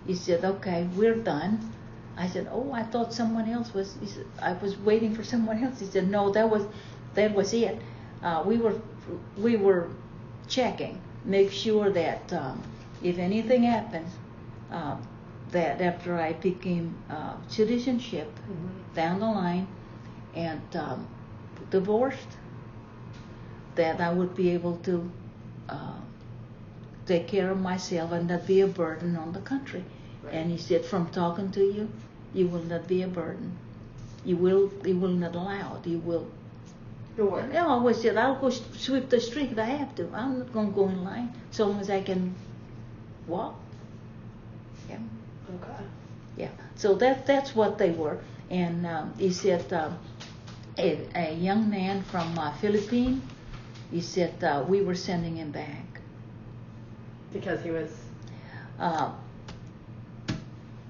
he said, okay, we're done. I said, oh, I thought someone else was. He said, I was waiting for someone else. He said, no, that was it. We were checking, make sure that if anything happens, that after I became citizenship down the line and divorced, that I would be able to take care of myself and not be a burden on the country. Right. And he said, from talking to you, you will not be a burden. You will not allow it. You will Your work. No, I always said I'll go sweep the street if I have to. I'm not going to go in line so long as I can walk. Yeah. Okay. Yeah. So that's what they were. And he said a young man from Philippines. He said we were sending him back. Because he was.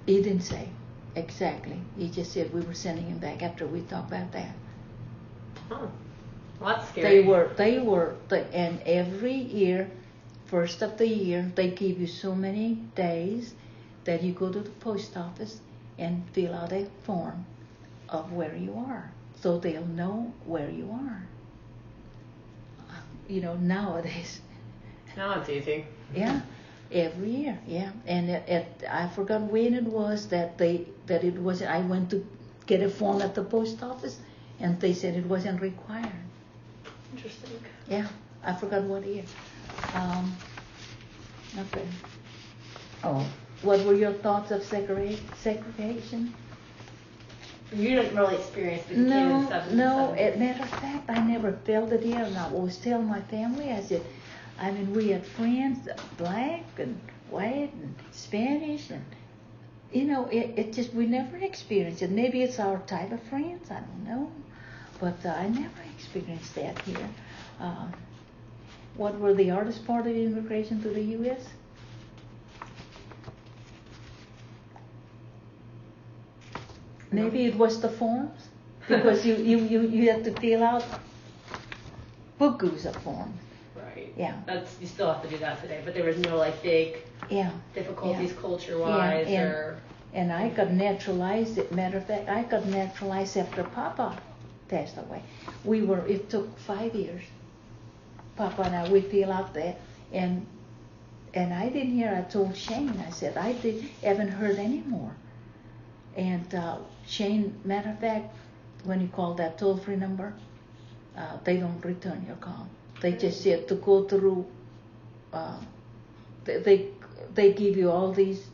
He didn't say exactly. He just said we were sending him back after we talked about that. Oh, well, that's scary. They were, and every year, first of the year, they give you so many days that you go to the post office and fill out a form of where you are, so they'll know where you are. You know, nowadays. Now it's easy. Yeah, every year, yeah. And I forgot when it was that it was. I went to get a form at the post office, and they said it wasn't required. Interesting. Yeah, I forgot what year. Okay. Oh, what were your thoughts of segregation? You didn't really experience the kid and stuff. No. As a matter of fact, I never felt it here, and I always tell my family. I said, I mean, we had friends, black and white and Spanish, and you know, it just we never experienced it. Maybe it's our type of friends. I don't know, but I never experienced that here. What were the hardest part of immigration to the U.S.? Maybe it was the forms, because you have to fill out bukus of forms. Right. Yeah. You still have to do that today, but there was no like big difficulties culture-wise And I got naturalized. Matter of fact, I got naturalized after Papa passed away. It took 5 years. Papa and I, we fill out that, and I didn't hear. I told Shane. I said haven't heard any more. And Shane, matter of fact, when you call that toll-free number, they don't return your call. They just said to go through. They give you all these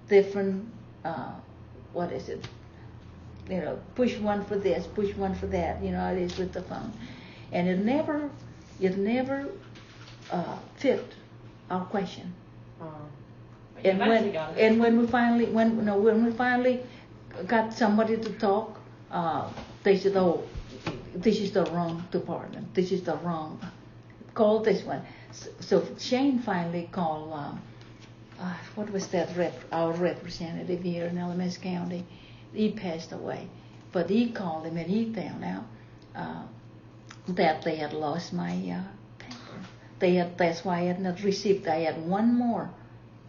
different. What is it? You know, push one for this, push one for that. You know how it is with the phone, and it never fit our question. And when we finally got somebody to talk, they said, "Oh, this is the wrong department. This is the wrong. Call this one." So Shane finally called. What was that our representative here in LMS County? He passed away, but he called him and he found out that they had lost my paper. That's why I had not received. I had one more.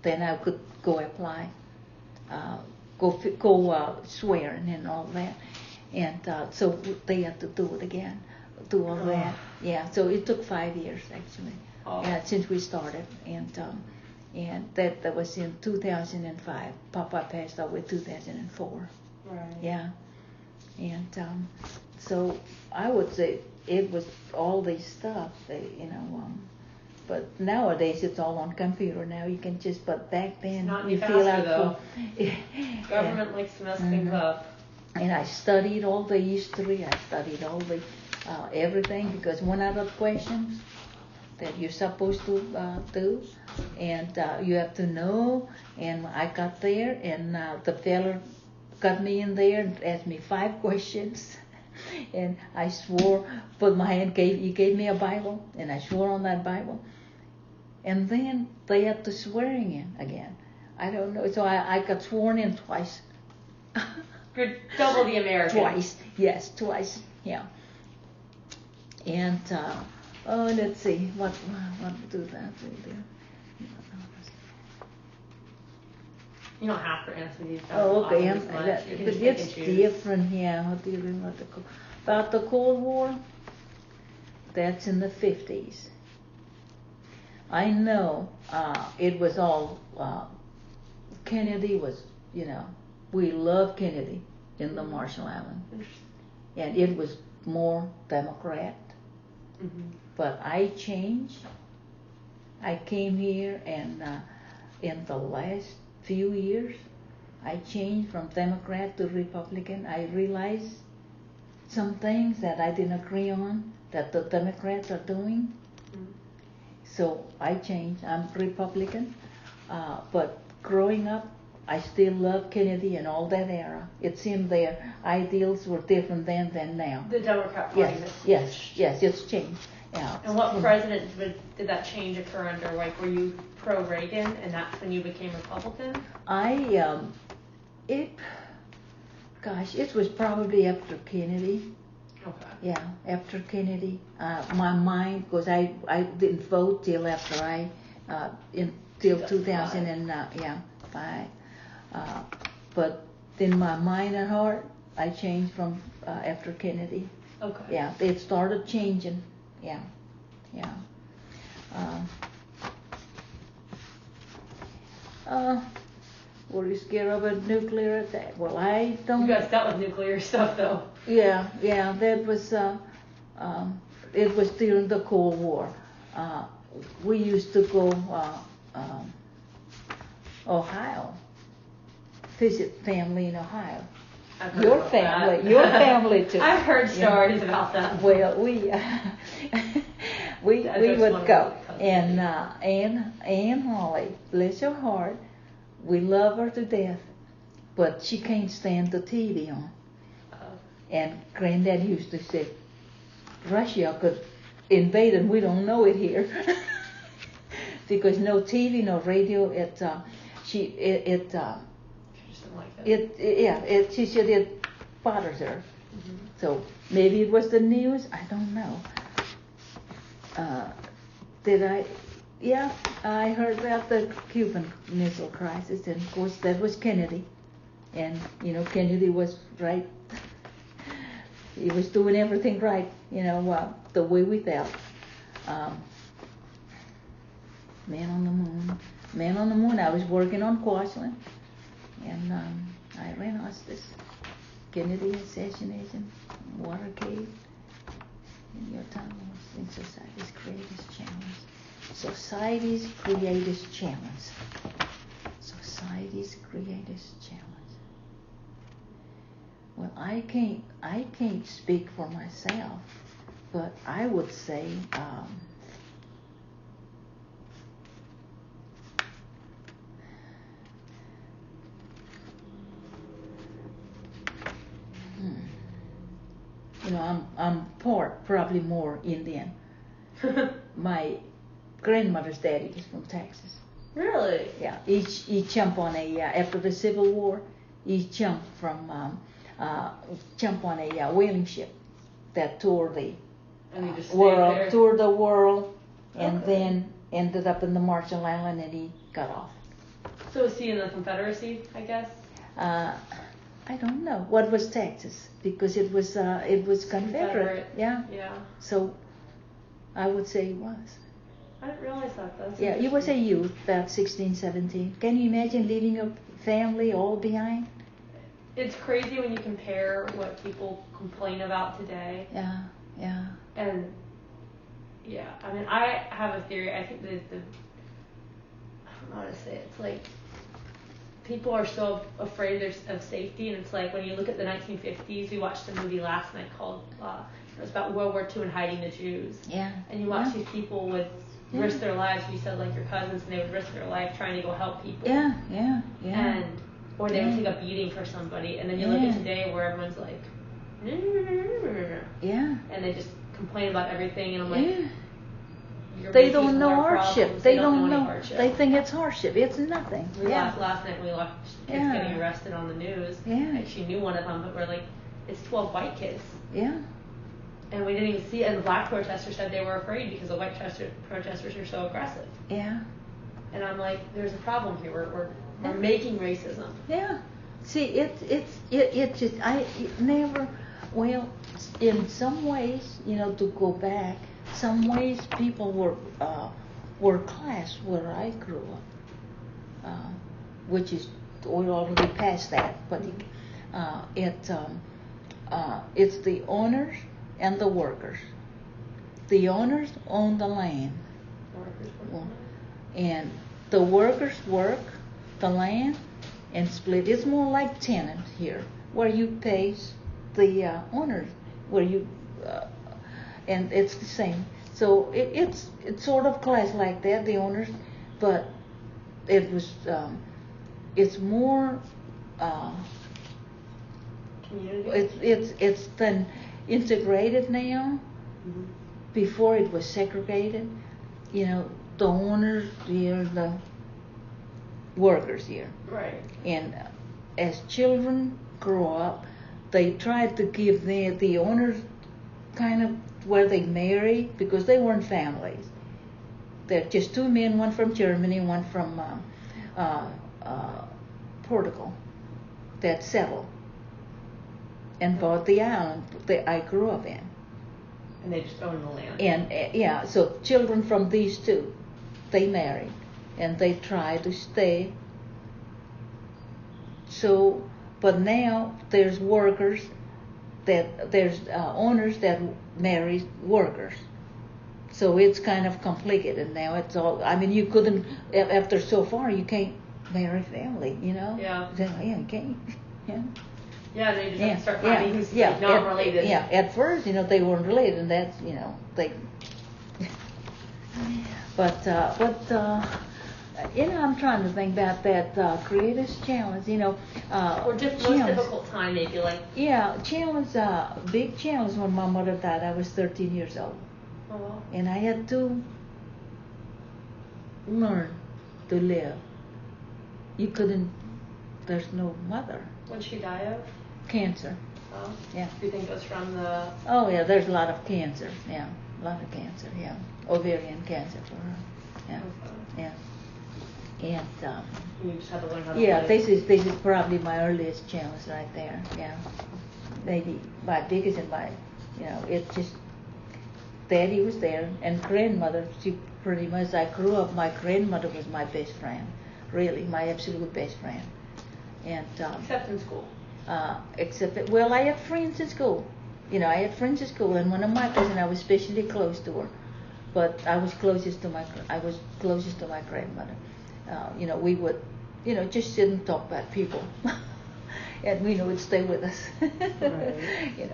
Then I could go apply, go swearing and all that, and so they had to do it again, do all that. Yeah, so it took 5 years actually, since we started, and that was in 2005. Papa passed away 2004. Right. Yeah, and so I would say it was all this stuff, but nowadays it's all on computer now. You can just, but back then you feel out. Government likes to mess things up. And I studied all the history. I studied all the everything, because one of the questions that you're supposed to do, and you have to know. And I got there, and the fella got me in there and asked me 5 questions. And I swore, put my hand, he gave me a Bible, and I swore on that Bible. And then they had the swearing in again. I don't know. So I got sworn in twice. You're double the American. Twice. Yes, twice. Yeah. And, let's see. What do that do? You don't have to answer these. Oh, okay. But it's different, yeah. What do you remember about the Cold War? That's in the 50s. I know it was all, Kennedy was, we love Kennedy in the Marshall Islands. And it was more Democrat. Mm-hmm. But I changed. I came here, and in the last few years, I changed from Democrat to Republican. I realized some things that I didn't agree on that the Democrats are doing. So I changed. I'm Republican, but growing up, I still love Kennedy and all that era. It seemed their ideals were different then than now. The Democrat Party. Yes, it's changed. Yeah. And what president did that change occur under? Like, were you pro-Reagan, and that's when you became Republican? It was probably after Kennedy. Okay. Yeah, after Kennedy. My mind, because I didn't vote till after until 2005. But in my mind and heart, I changed from after Kennedy. Okay. Yeah, it started changing. Yeah. Were you scared of a nuclear attack? Well, I don't. You guys dealt with nuclear stuff, though. Yeah, that was. It was during the Cold War. We used to go Ohio, visit family in Ohio. Your family too. I've heard stories about that. Well, we would go, and Ann Holly, bless her heart, we love her to death, but she can't stand the TV on. And Granddad used to say, Russia could invade and we don't know it here, because no TV, no radio. She said it bothers her. Mm-hmm. So maybe it was the news. I don't know. I heard about the Cuban Missile Crisis, and of course that was Kennedy. And Kennedy was right. He was doing everything right. The way we felt. Man on the Moon. I was working on Quashland, and I ran hospice. Kennedy assassination, Watergate, in your time in society's greatest challenge. Society's greatest challenge. Society's greatest challenge. Well, I can't speak for myself, but I would say. I'm probably more Indian. My grandmother's daddy is from Texas. Really? Yeah. He jumped on after the Civil War. He jumped on a whaling ship that toured the world, and then ended up in the Marshall Island, and he got off. So was he in the Confederacy, I guess? I don't know. What was Texas? Because it was Confederate. Yeah. So I would say he was. I didn't realize that. That's he was a youth, about 16, 17. Can you imagine leaving your family all behind? It's crazy when you compare what people complain about today. Yeah. And I mean, I have a theory. I think I don't know how to say it. It's like people are so afraid of safety, and it's like when you look at the 1950s. We watched a movie last night called it was about World War II and hiding the Jews. Yeah. And you watch these people would risk their lives. You said like your cousins, and they would risk their life trying to go help people. Yeah. Or they would take a beating for somebody, and then you look at today where everyone's like, and they just complain about everything, and I'm like. They don't know hardship. They don't know. Hardship. They think it's hardship. It's nothing. We laughed last night when we watched kids getting arrested on the news. Yeah. Like she knew one of them, but we're like, it's 12 white kids. Yeah. And we didn't even see it. And the black protesters said they were afraid because the white protesters are so aggressive. Yeah. And I'm like, there's a problem here. We're making racism. Yeah. See, it just never. Well, in some ways, to go back. Some ways people were class where I grew up, which is we already passed that. But it's the owners and the workers. The owners own the land, and the workers work the land and split. It's more like tenant here, where you pay the owners where you, and it's the same. So it's sort of class like that, the owners, but it was, it's more, Community. it's then integrated now. Mm-hmm. Before it was segregated, the owners here, the workers here. Right. And as children grow up, they tried to give the owners kind of where they marry, because they weren't families. They're just two men, one from Germany, one from Portugal, that settled and bought the island that I grew up in. And they just own the land. And so children from these two, they married, and they tried to stay. So, but now there's workers there's owners that marry workers. So it's kind of complicated now. It's all. I mean, you couldn't after so far. You can't marry family. Yeah. Yeah, you can't. Yeah. Yeah, they just have to start finding who's like not related. Yeah, at first, they weren't related, and that's, they. But I'm trying to think about that greatest challenge. Or just most difficult time, maybe like. Yeah, challenge. Big challenge when my mother died. I was 13 years old, Oh. and I had to learn to live. You couldn't. There's no mother. When she die of? Cancer. Oh. Yeah. Do you think it was from the? Oh yeah, there's a lot of cancer. Yeah, a lot of cancer. Yeah, ovarian cancer for her. Yeah, Okay. yeah. And You just had to learn how to. yeah, live. this is probably my earliest challenge right there. Yeah, maybe my biggest and my, it just. Daddy was there, and grandmother. She pretty much. I grew up. My grandmother was my best friend. Really, my absolute best friend. And Except in school. Well, I had friends in school. I had friends in school, and one of my cousins, I was especially close to her. But I was closest to my grandmother. We would, just sit and talk about people, and we would stay with us. Right.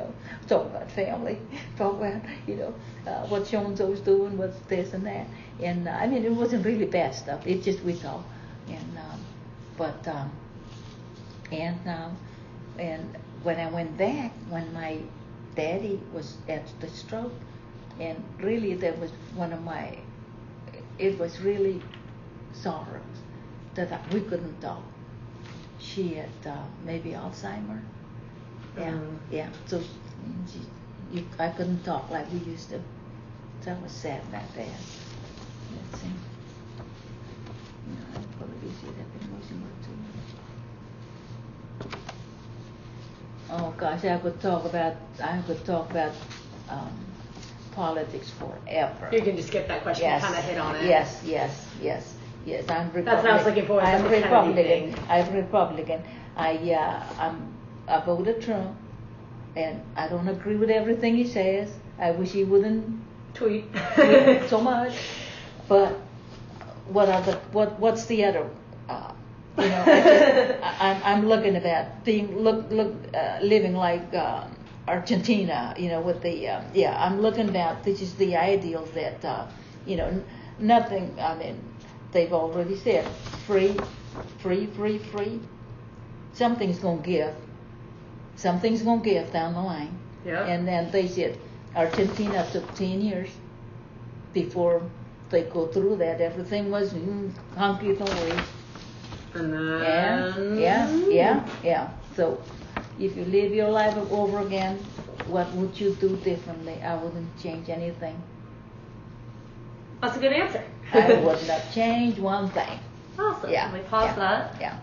Talk about family, talk about what so-and-so's doing, what's this and that. And I mean, it wasn't really bad stuff. It just we talk, and when I went back, when my daddy was at the stroke, and really that was it was really sorrows that we couldn't talk. She had maybe Alzheimer. Yeah, yeah. So I couldn't talk like we used to. So I was sad about that. Let's see. I'll probably see that emotional too. Oh gosh, I could talk about politics forever. You can just skip that question. Yes. Kind of hit on it. Yes. I'm Republican. That's what I was looking for. I'm like Republican. I'm Republican. I voted Trump, and I don't agree with everything he says. I wish he wouldn't tweet so much. But what's the other? I'm looking at living like Argentina, with the I'm looking at this is the ideals that nothing. I mean, they've already said free. Something's gonna give. Something's gonna give down the line. Yeah. And then they said Argentina took 10 years before they go through that. Everything was hunky dory. And then. Yeah. So, if you live your life over again, what would you do differently? I wouldn't change anything. That's a good answer. I would not change one thing. Awesome. Yeah. We pause that. Yeah.